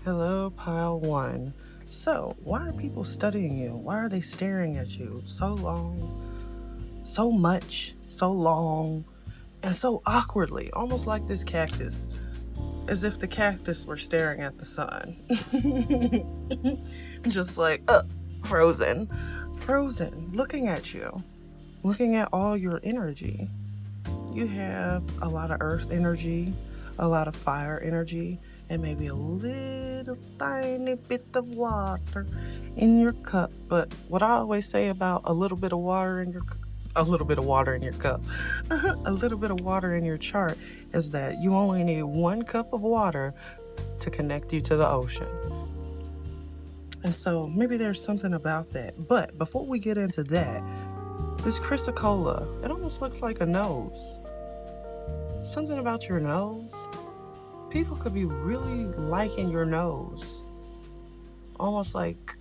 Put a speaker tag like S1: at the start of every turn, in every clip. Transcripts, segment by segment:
S1: Hello, pile one. So, why are people studying you? Why are they staring at you so long, so much, so long, and so awkwardly, almost like this cactus, as if the cactus were staring at the sun? Just like, frozen, looking at you, looking at all your energy. You have a lot of earth energy, a lot of fire energy, and maybe a little tiny bit of water in your cup. But what I always say about a little bit of water in your cup, a little bit of water in your chart is that you only need 1 cup of water to connect you to the ocean. And so maybe there's something about that. But before we get into that, this chrysocolla, it almost looks like a nose. Something about your nose. People could be really liking your nose. Almost like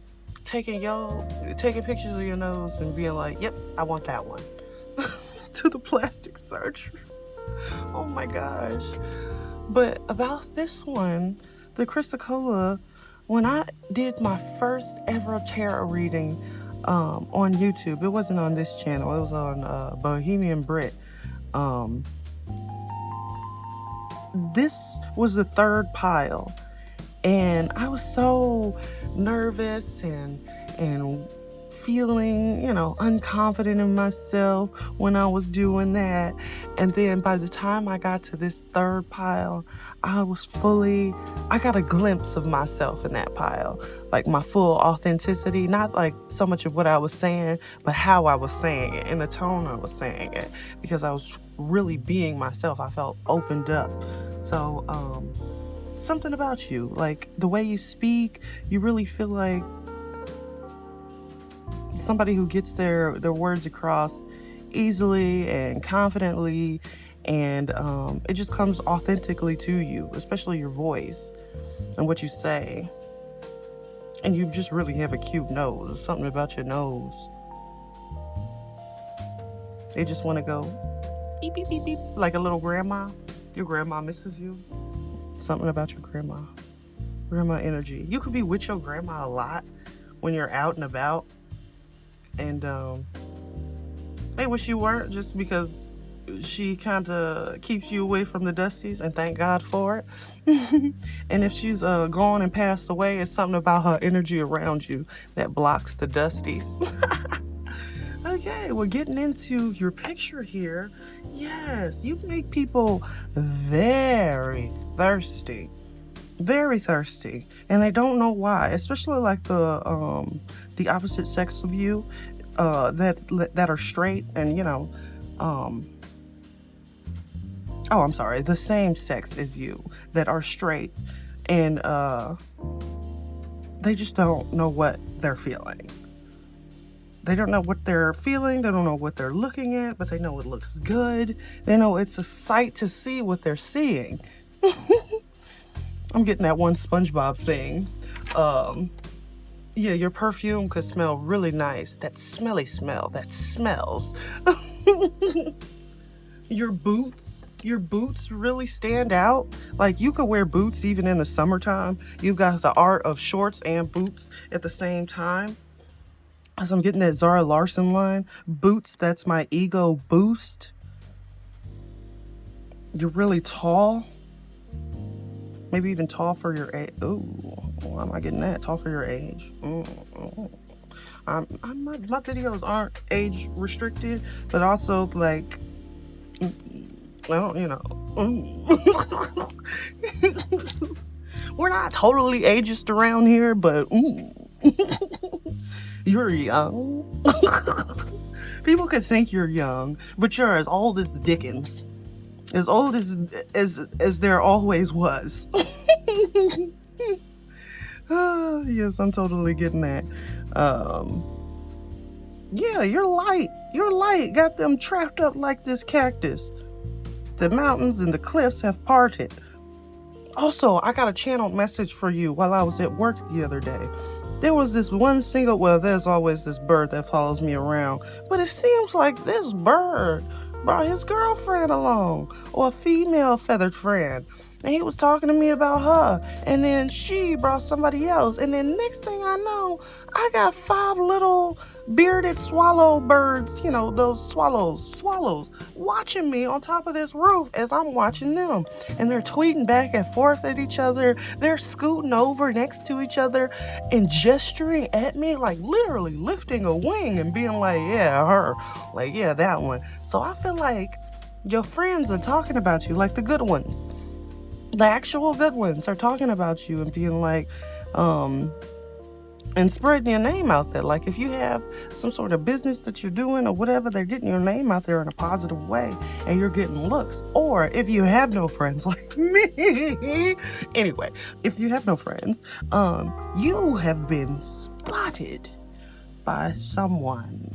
S1: taking pictures of your nose and being like, yep, I want that one. To the plastic surgery. Oh my gosh. But about this one, the chrysocolla, when I did my first ever tarot reading on YouTube, it wasn't on this channel, it was on Bohemian Brit. This was the 3rd pile, and I was so nervous and feeling, unconfident in myself when I was doing that. And then by the time I got to this 3rd pile, I got a glimpse of myself in that pile, like my full authenticity, not like so much of what I was saying, but how I was saying it and the tone I was saying it, because I was really being myself. I felt opened up. So something about you, like the way you speak, you really feel like somebody who gets their words across easily and confidently, and it just comes authentically to you, especially your voice and what you say. And you just really have a cute nose. There's something about your nose. They just want to go beep, beep, beep, beep, like a little grandma. Your grandma misses you. Something about your grandma energy. You could be with your grandma a lot when you're out and about, and they wish you weren't, just because she kind of keeps you away from the dusties, and thank God for it. And if she's gone and passed away, it's something about her energy around you that blocks the dusties. Okay, we're getting into your picture here. Yes, you make people very thirsty, and they don't know why. Especially like the opposite sex of you, that are straight, and the same sex as you that are straight, and they just don't know what they're feeling. They don't know what they're feeling. They don't know what they're looking at, but they know it looks good. They know it's a sight to see what they're seeing. I'm getting that one SpongeBob thing. Yeah, your perfume could smell really nice. That smelly smell that smells. Your boots really stand out. Like, you could wear boots even in the summertime. You've got the art of shorts and boots at the same time. As I'm getting that Zara Larsson line, boots, that's my ego boost. You're really tall. Maybe even tall for your age. Ooh, why am I getting that? Tall for your age. My videos aren't age restricted, but also like, we're not totally ageist around here, but you're young. People could think you're young, but you're as old as the Dickens. As old as there always was. Oh, yes, I'm totally getting that. Yeah, you're light. Got them trapped up like this cactus. The mountains and the cliffs have parted. Also, I got a channeled message for you while I was at work the other day. There was this one single, there's always this bird that follows me around, but it seems like this bird brought his girlfriend along, or a female feathered friend. and he was talking to me about her, and then she brought somebody else, and then next thing I know, I got 5 little bearded swallow birds, those swallows, watching me on top of this roof as I'm watching them. And they're tweeting back and forth at each other. They're scooting over next to each other and gesturing at me, like literally lifting a wing and being like, yeah, her. Like, yeah, that one. So I feel like your friends are talking about you, like the good ones. The actual good ones are talking about you and being like, and spreading your name out there. Like if you have some sort of business that you're doing or whatever, they're getting your name out there in a positive way and you're getting looks. Or if you have no friends like me, anyway, if you have no friends, you have been spotted by someone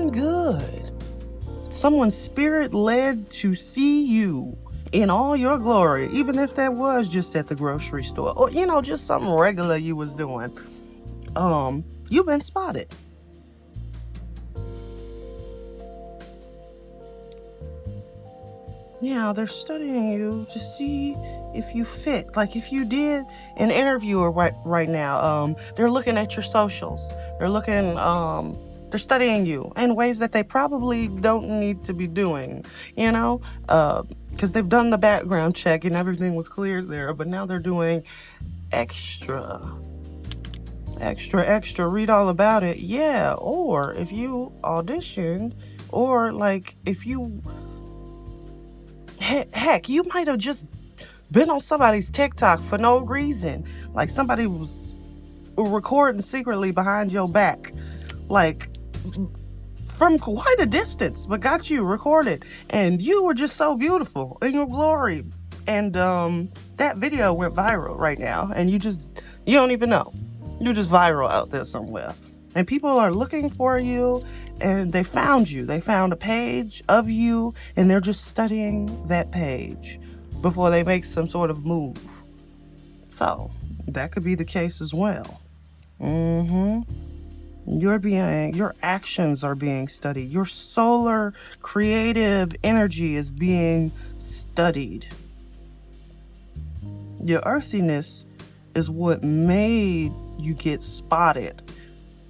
S1: good, someone spirit led to see you in all your glory, even if that was just at the grocery store or, just something regular you was doing. You've been spotted. Yeah, they're studying you to see if you fit. Like if you did an interview right now, they're looking at your socials. They're studying you in ways that they probably don't need to be doing, because they've done the background check and everything was clear there, but now they're doing extra, read all about it. Yeah, or if you auditioned, or like if you, heck, you might have just been on somebody's TikTok for no reason. Like somebody was recording secretly behind your back, like from quite a distance, but got you recorded, and you were just so beautiful in your glory. And that video went viral right now, and you don't even know. You're just viral out there somewhere. And people are looking for you, and they found you. They found a page of you, and they're just studying that page before they make some sort of move. So, that could be the case as well. Your actions are being studied. Your solar creative energy is being studied. Your earthiness is what made you get spotted.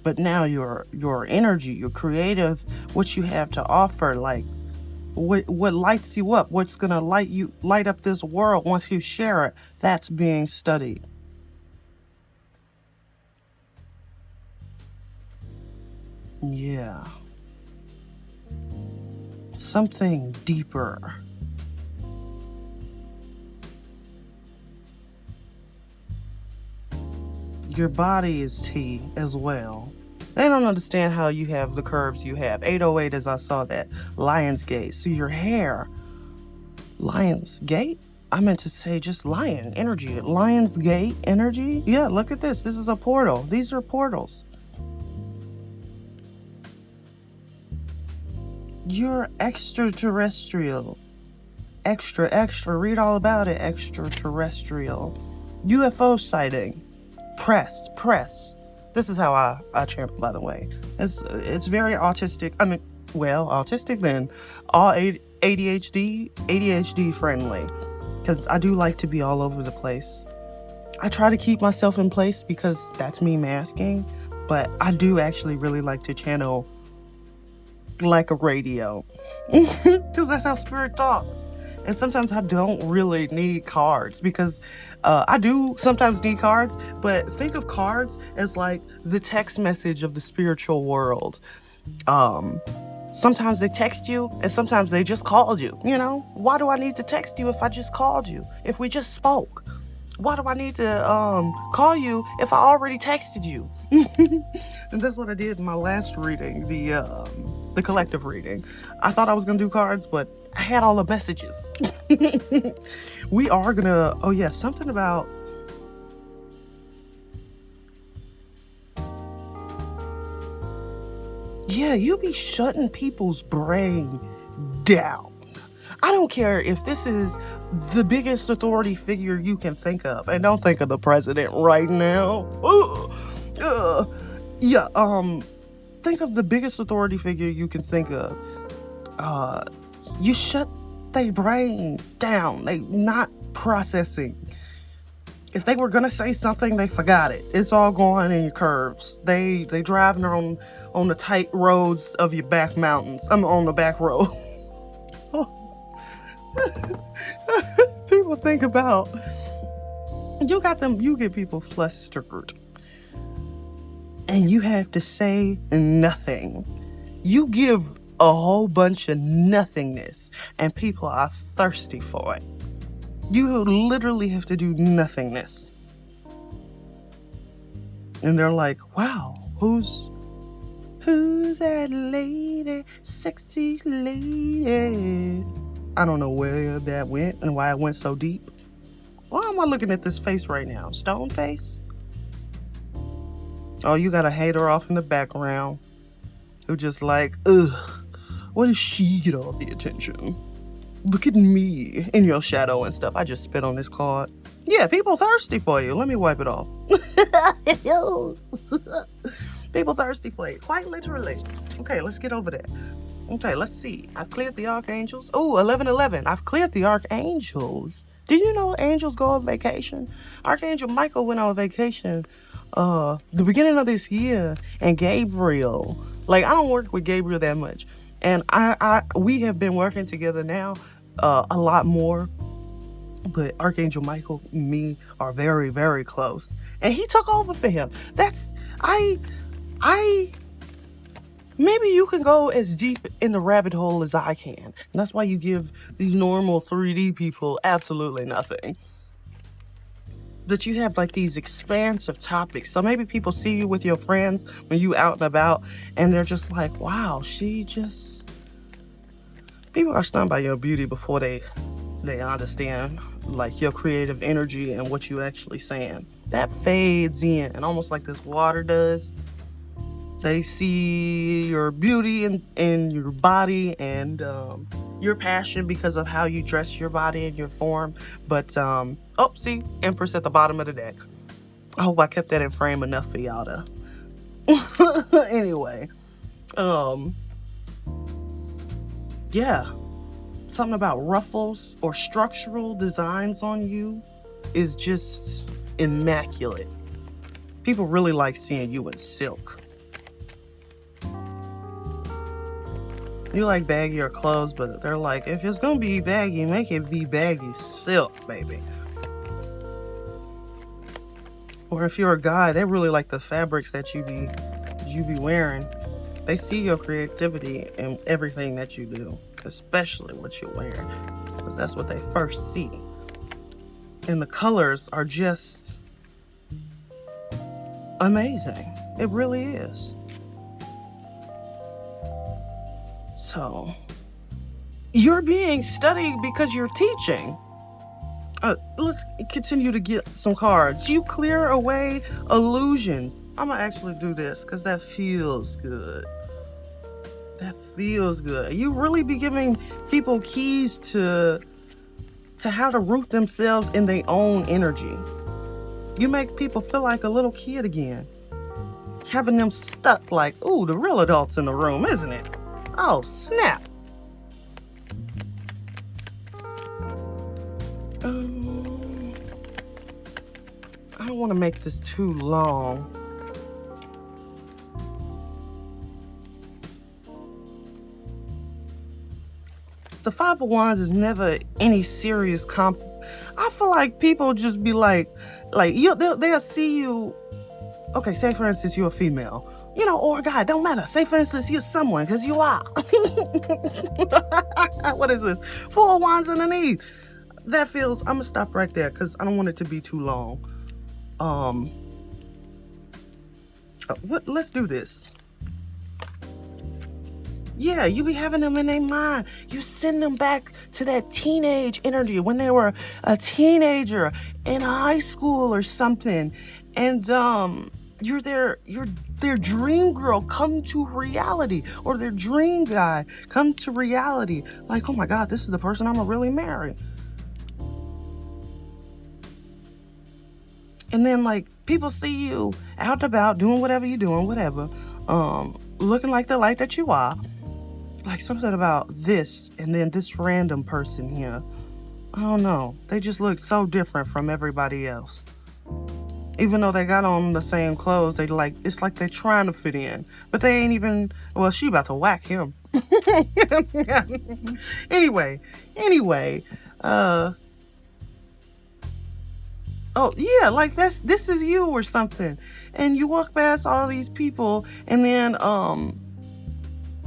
S1: But now your energy, your creative, what you have to offer, like what lights you up, what's gonna light up this world once you share it, that's being studied. Yeah. Something deeper. Your body is T as well. They don't understand how you have the curves you have. 808, as I saw that. Lion's Gate. So your hair. Lion's Gate? I meant to say just lion energy. Lion's Gate energy? Yeah, look at this. This is a portal. These are portals. You're extraterrestrial. Extra. Read all about it. Extraterrestrial. UFO sighting. Press. This is how I channel, by the way. It's very autistic. Autistic then. All ADHD friendly. Because I do like to be all over the place. I try to keep myself in place because that's me masking. But I do actually really like to channel like a radio. Because that's how spirit talks. And sometimes I don't really need cards because I do sometimes need cards, but think of cards as like the text message of the spiritual world. Sometimes they text you and sometimes they just called you, Why do I need to text you if I just called you? If we just spoke? Why do I need to call you if I already texted you? And that's what I did in my last reading, the collective reading. I thought I was going to do cards, but I had all the messages. We are going to, something about, you be shutting people's brain down. I don't care if this is the biggest authority figure you can think of. And don't think of the president right now. Think of the biggest authority figure you can think of. You shut their brain down. They not processing. If they were gonna say something, they forgot it. It's all going in your curves. They driving on the tight roads of your back mountains. I'm on the back road. People think about, you get people flustered. And you have to say nothing. You give a whole bunch of nothingness, and people are thirsty for it. You literally have to do nothingness. And they're like, wow, who's that lady, sexy lady? I don't know where that went and why it went so deep. Why am I looking at this face right now? Stone face? Oh, you got a hater off in the background who just like, ugh, why does she get all the attention? Look at me in your shadow and stuff. I just spit on this card. Yeah, people thirsty for you. Let me wipe it off. People thirsty for you. Quite literally. Okay, let's get over that. Okay, let's see. I've cleared the archangels. Oh, 1111. I've cleared the archangels. Did you know angels go on vacation? Archangel Michael went on vacation the beginning of this year, and Gabriel. Like, I don't work with Gabriel that much. And we have been working together now a lot more. But Archangel Michael and me are very, very close. And he took over for him. Maybe you can go as deep in the rabbit hole as I can. And that's why you give these normal 3D people absolutely nothing. That you have like these expansive topics. So maybe people see you with your friends when you out and about, and they're just like, wow, people are stunned by your beauty before they understand like your creative energy and what you actually saying. That fades in, and almost like this water does. They see your beauty in your body and your passion because of how you dress your body and your form. But, see, Empress at the bottom of the deck. I hope I kept that in frame enough for y'all to. Anyway. Yeah. Something about ruffles or structural designs on you is just immaculate. People really like seeing you in silk. You like baggier clothes, but they're like, if it's gonna be baggy, make it be baggy silk, baby. Or if you're a guy, they really like the fabrics that you be wearing. They see your creativity in everything that you do, especially what you wear, because that's what they first see. And the colors are just amazing. It really is. So, you're being studied because you're teaching. Let's continue to get some cards. You clear away illusions. I'm going to actually do this because that feels good. That feels good. You really be giving people keys to how to root themselves in their own energy. You make people feel like a little kid again. Having them stuck like, ooh, the real adult's in the room, isn't it? Oh, snap. I don't want to make this too long. The Five of Wands is never any serious I feel like people just be like they'll see you. Okay, say for instance you're a female. Or a guy, don't matter. Say, for instance, you're someone, because you are. What is this? Four of Wands underneath. That feels, I'm going to stop right there, because I don't want it to be too long. Let's do this. Yeah, you be having them in their mind. You send them back to that teenage energy when they were a teenager in high school or something. And, you're their dream girl come to reality, or their dream guy come to reality. Like, oh my God, this is the person I'm gonna really marry. And then like people see you out and about doing whatever you're doing, whatever, looking like the light that you are. Like something about this, and then this random person here. I don't know. They just look so different from everybody else. Even though they got on the same clothes, it's like they're trying to fit in. But they ain't even, well, she about to whack him. Anyway, oh yeah, like this is you or something. And you walk past all these people and then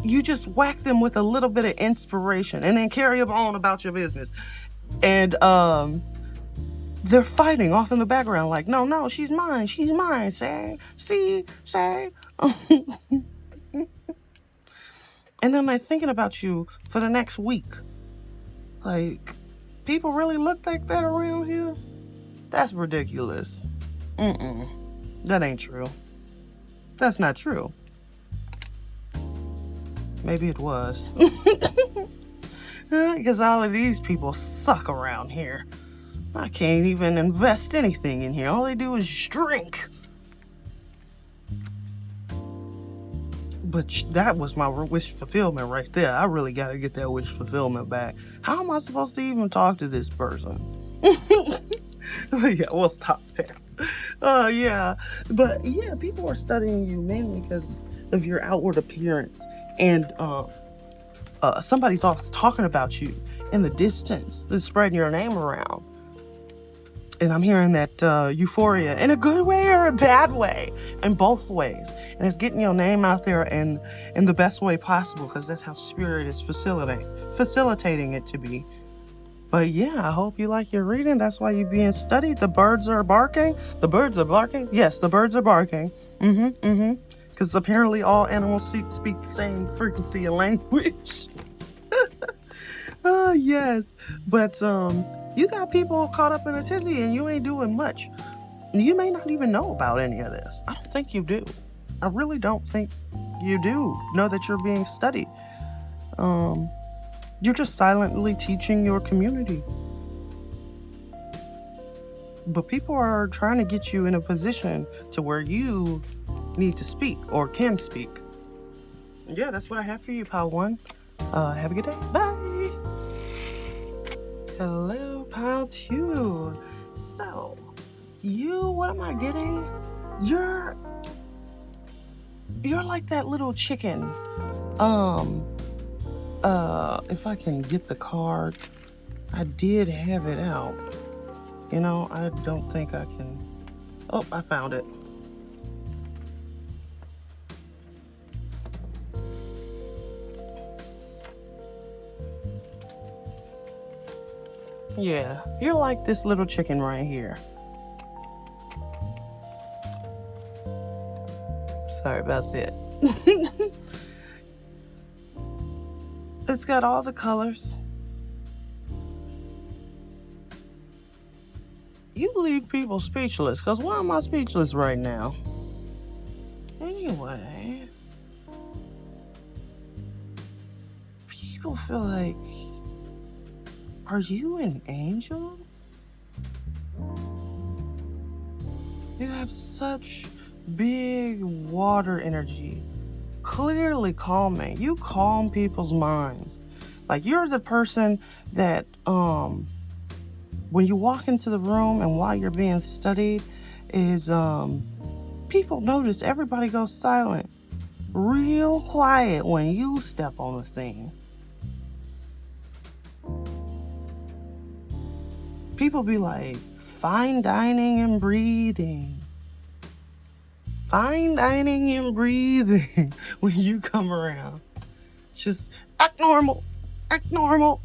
S1: you just whack them with a little bit of inspiration and then carry on about your business. And they're fighting off in the background like, no, she's mine, say. And then they're thinking about you for the next week. Like, people really look like that around here? That's ridiculous. That ain't true. That's not true. Maybe it was. Because all of these people suck around here. I can't even invest anything in here. All they do is drink. But that was my wish fulfillment right there. I really got to get that wish fulfillment back. How am I supposed to even talk to this person? Yeah, we'll stop there. Yeah. But yeah, people are studying you mainly because of your outward appearance. And somebody's off talking about you in the distance. They're spreading your name around. And I'm hearing that euphoria in a good way or a bad way, in both ways. And it's getting your name out there in the best way possible, because that's how spirit is facilitating it to be. But yeah, I hope you like your reading. That's why you're being studied. The birds are barking. The birds are barking. Yes, the birds are barking. Because apparently all animals speak the same frequency and language. Oh, yes. But you got people caught up in a tizzy and you ain't doing much. You may not even know about any of this. I don't think you do. I really don't think you do know that you're being studied. You're just silently teaching your community. But people are trying to get you in a position to where you need to speak or can speak. Yeah, that's what I have for you, Pile 1. Have a good day. Bye. Hello, Pile 2. So, what am I getting? You're like that little chicken. If I can get the card, I did have it out. I don't think I can. Oh, I found it. Yeah, you're like this little chicken right here. Sorry about that. It's got all the colors. You leave people speechless, because why am I speechless right now? Anyway, people feel like, are you an angel? You have such big water energy. Clearly calming. You calm people's minds. Like, you're the person that when you walk into the room and while you're being studied is people notice everybody goes silent real quiet when you step on the scene. People be like, fine dining and breathing. Fine dining and breathing when you come around. Just act normal. Act normal.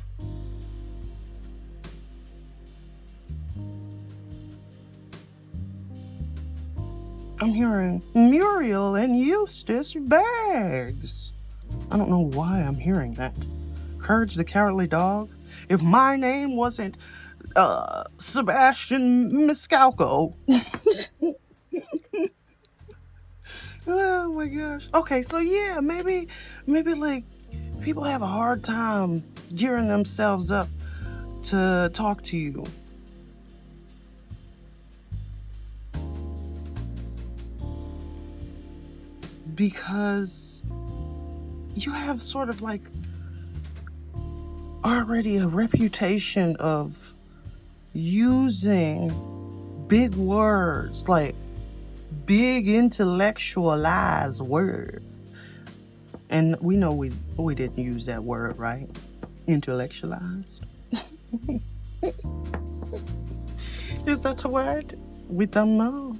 S1: I'm hearing Muriel and Eustace bags. I don't know why I'm hearing that. Courage the Cowardly Dog. If my name wasn't Sebastian Miscalco. Oh my gosh. Okay, so yeah, maybe like people have a hard time gearing themselves up to talk to you. Because you have sort of like already a reputation of using big words, like big intellectualized words. And we know we didn't use that word, right? Intellectualized. Is that a word? We don't know.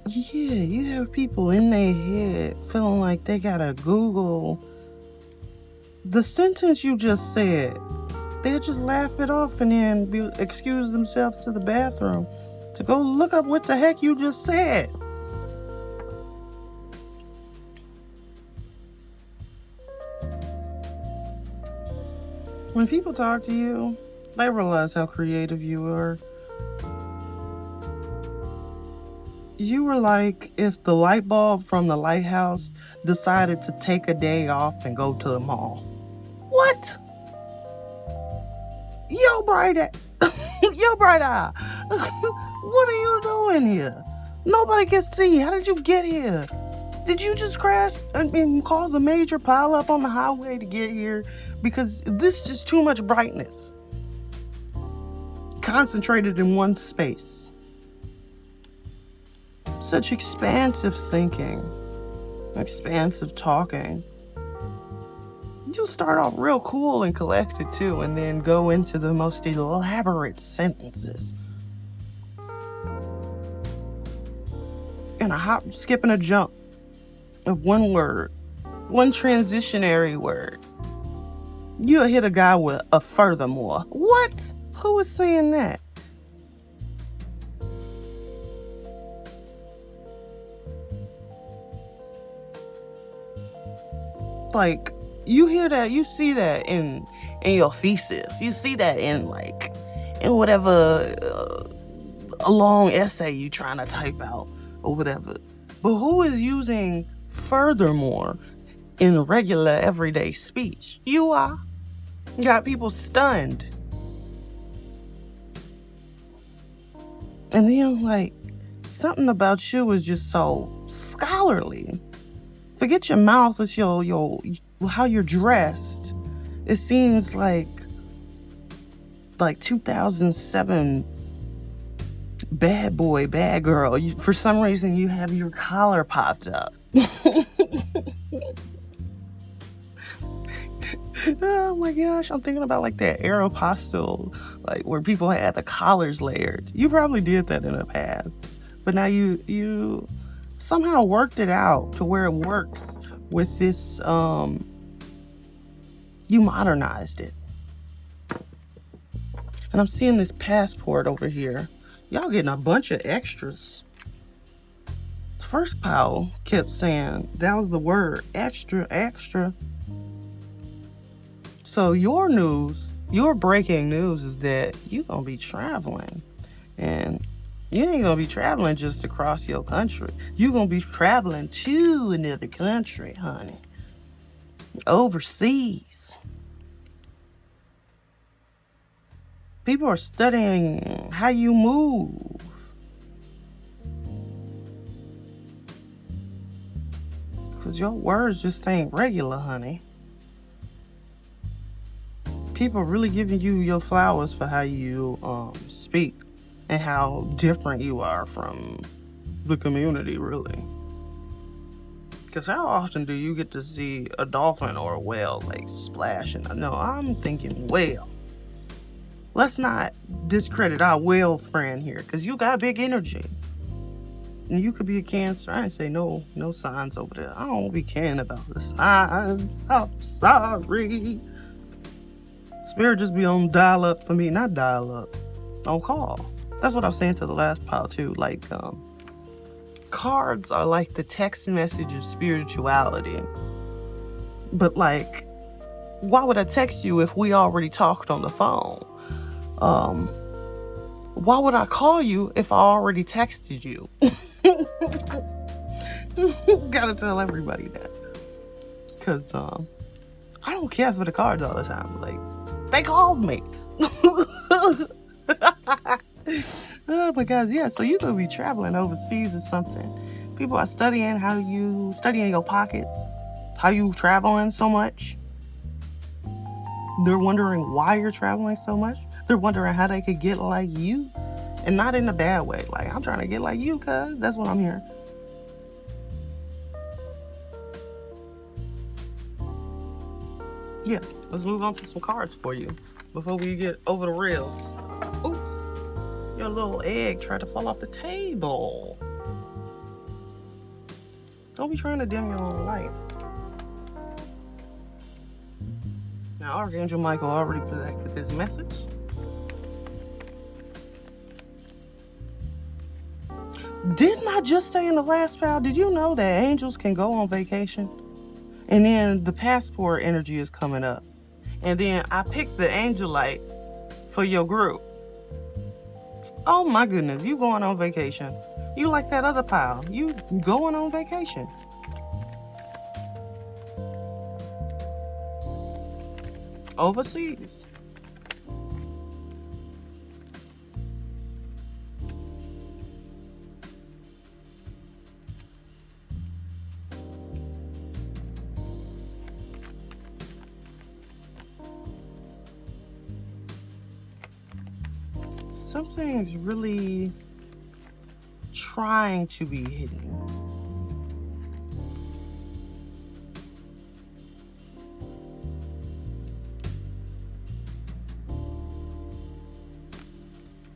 S1: Yeah, you have people in their head feeling like they gotta Google the sentence you just said. They'll just laugh it off and then excuse themselves to the bathroom to go look up what the heck you just said. When people talk to you, they realize how creative you are. You were like if the light bulb from the lighthouse decided to take a day off and go to the mall. What? Yo, bright eye. Yo, bright eye. What are you doing here? Nobody can see. How did you get here? Did you just crash and cause a major pileup on the highway to get here? Because this is too much brightness concentrated in one space. Such expansive thinking, expansive talking. You'll start off real cool and collected too, and then go into the most elaborate sentences. And a hop, skip, and a jump of one word, one transitionary word. You'll hit a guy with a furthermore. What? Who was saying that? Like, you hear that, you see that in your thesis. You see that in whatever a long essay you trying to type out or whatever. But who is using furthermore in regular everyday speech? You are. You got people stunned. And then something about you is just so scholarly. Forget your mouth, it's your how you're dressed. It seems like 2007 bad boy, bad girl. For some reason, you have your collar popped up. Oh my gosh, I'm thinking about that Aeropostale, where people had the collars layered. You probably did that in the past, but now you somehow worked it out to where it works with this. You modernized it. And I'm seeing this passport over here. Y'all getting a bunch of extras. The first pile kept saying that was the word, extra, extra. So your news, your breaking news is that you're going to be traveling. And you ain't going to be traveling just across your country. You're going to be traveling to another country, honey. Overseas. People are studying how you move. Because your words just ain't regular, honey. People are really giving you your flowers for how you speak and how different you are from the community, really. Because how often do you get to see a dolphin or a whale splashing? No, I'm thinking whale. Let's not discredit our whale friend here, because you got big energy. And you could be a Cancer. I ain't say no signs over there. I don't be caring about the signs. I'm sorry. Spirit just be on dial up for me, not dial up, on call. That's what I was saying to the last pile too. Cards are like the text message of spirituality. But why would I text you if we already talked on the phone? Why would I call you if I already texted you? Gotta tell everybody that. Because I don't care for the cards all the time. They called me. Oh my God, yeah. So you're gonna be traveling overseas or something. People are studying your pockets, how you traveling so much. They're wondering why you're traveling so much. They're wondering how they could get like you. And not in a bad way. Like, I'm trying to get like you, cuz. That's what I'm hearing. Yeah, let's move on to some cards for you before we get over the rails. Oops. Your little egg tried to fall off the table. Don't be trying to dim your own light. Now, Archangel Michael already predicted this message. Didn't I just say in the last pile, did you know that angels can go on vacation? And then the passport energy is coming up. And then I picked the angel light for your group. Oh my goodness, you going on vacation. You like that other pile. You going on vacation. Overseas. Something's really trying to be hidden.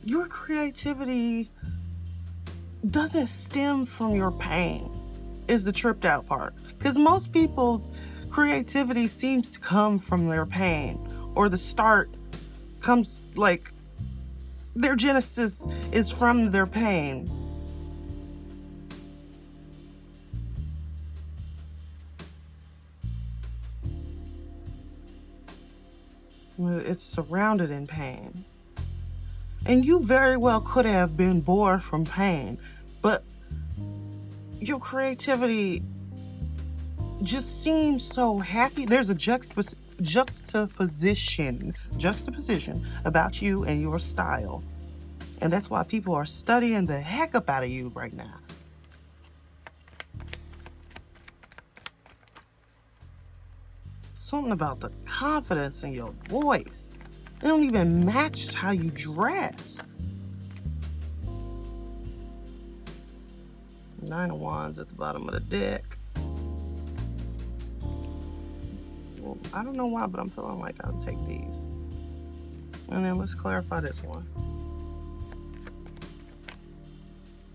S1: Your creativity doesn't stem from your pain, is the tripped out part. Because most people's creativity seems to come from their pain, or the start comes like their genesis is from their pain. It's surrounded in pain. And you very well could have been born from pain, but your creativity just seems so happy. There's a juxtaposition about you and your style. And that's why people are studying the heck up out of you right now. Something about the confidence in your voice. It don't even match how you dress. 9 of Wands at the bottom of the deck. Well, I don't know why, but I'm feeling like I'll take these. And then let's clarify this one.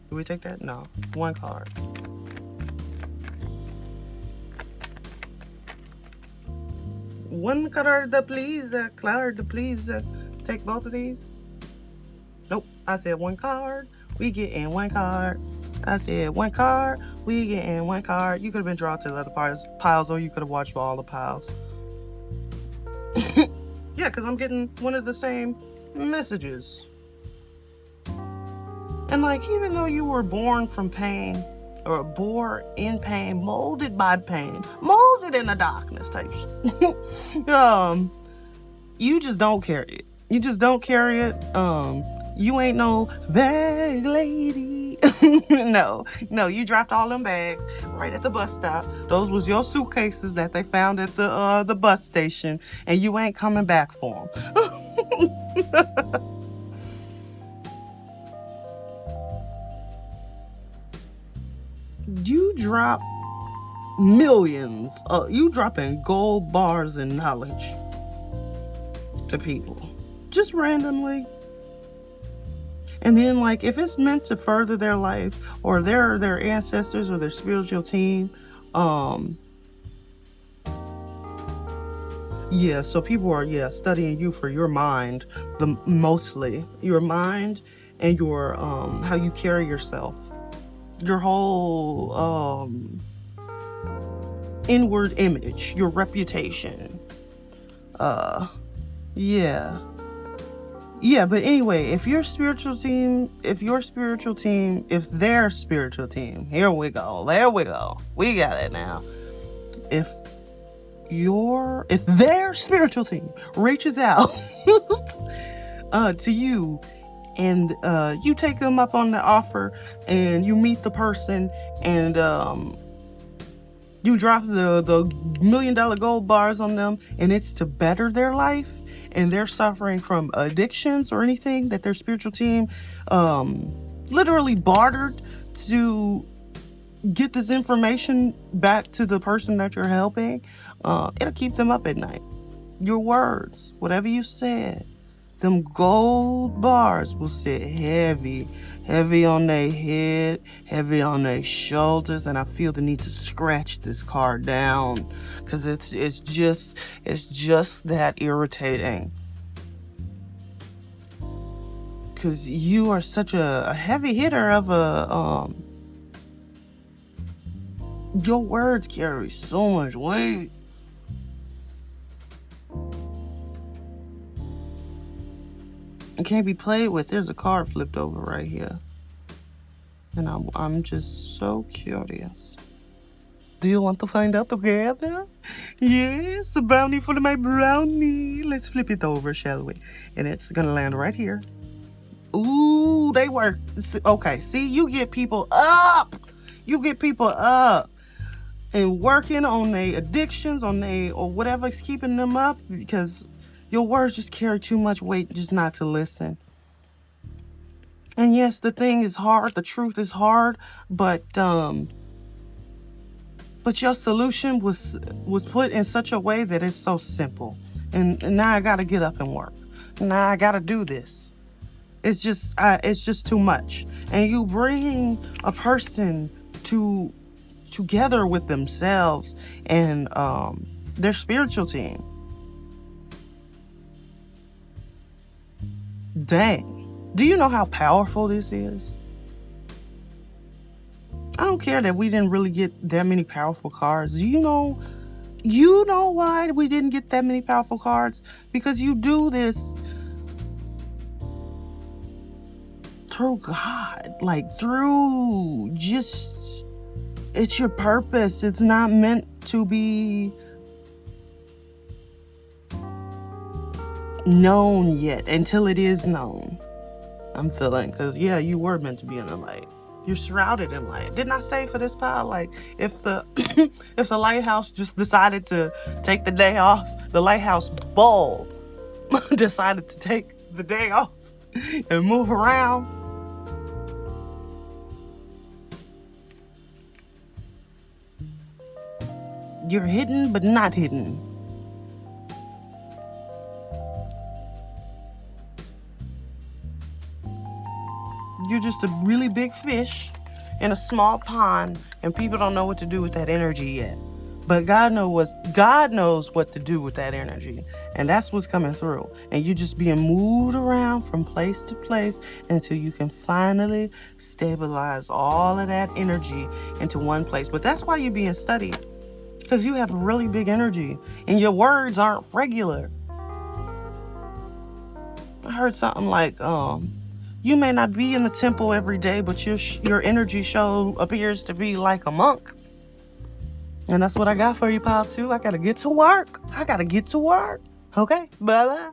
S1: Do we take that? No. One card. One card, please. Card, please. Take both of these. Nope. I said one card. We get in one card. I said one card. We get in one card. You could have been drawn to the other piles, or you could have watched all the piles. Yeah, because I'm getting one of the same messages. And like, even though you were born from pain, or born in pain, molded by pain, molded in the darkness type shit, you just don't carry it. You just don't carry it. You ain't no bag lady. No, you dropped all them bags right at the bus stop. Those was your suitcases that they found at the bus station, and you ain't coming back for them. You drop millions. You dropping gold bars and knowledge to people just randomly. And then, like, if it's meant to further their life, or their ancestors or their spiritual team, yeah, so people are studying you for your mind, mostly your mind and your how you carry yourself, your whole inward image, your reputation. Yeah, but anyway, if their spiritual team, here we go, there we go, we got it now. If their spiritual team reaches out to you, and you take them up on the offer, and you meet the person, and you drop the $1 million gold bars on them, and it's to better their life, and they're suffering from addictions or anything, that their spiritual team literally bartered to get this information back to the person that you're helping, it'll keep them up at night. Your words, whatever you said, them gold bars will sit heavy on their head, heavy on their shoulders, and I feel the need to scratch this card down because it's just that irritating. Because you are such a heavy hitter of your words carry so much weight. It can't be played with. There's a card flipped over right here. And I'm just so curious. Do you want to find out together? Yes, a brownie for my brownie. Let's flip it over, shall we? And it's going to land right here. Ooh, they work. Okay, see, you get people up. And working on their addictions, or whatever's keeping them up, because your words just carry too much weight just not to listen. And yes, the thing is hard. The truth is hard, but your solution was put in such a way that it's so simple. And now I got to get up and work. Now I got to do this. It's just too much. And you bring a person together with themselves and their spiritual team. Dang. Do you know how powerful this is? I don't care that we didn't really get that many powerful cards. You know why we didn't get that many powerful cards? Because you do this through God. Like through just, it's your purpose. It's not meant to be known yet until it is known. I'm feeling, because yeah, you were meant to be in the light. You're shrouded in light. Didn't I say for this pile, like if the if the lighthouse just decided to take the day off, the lighthouse bulb decided to take the day off and move around. You're hidden but not hidden. You're just a really big fish in a small pond, and people don't know what to do with that energy yet. But God knows what to do with that energy, and that's what's coming through. And you're just being moved around from place to place until you can finally stabilize all of that energy into one place. But that's why you're being studied, because you have really big energy, and your words aren't regular. I heard something like, you may not be in the temple every day, but your energy appears to be like a monk. And that's what I got for you, pile 2. I got to get to work. Okay, bye-bye.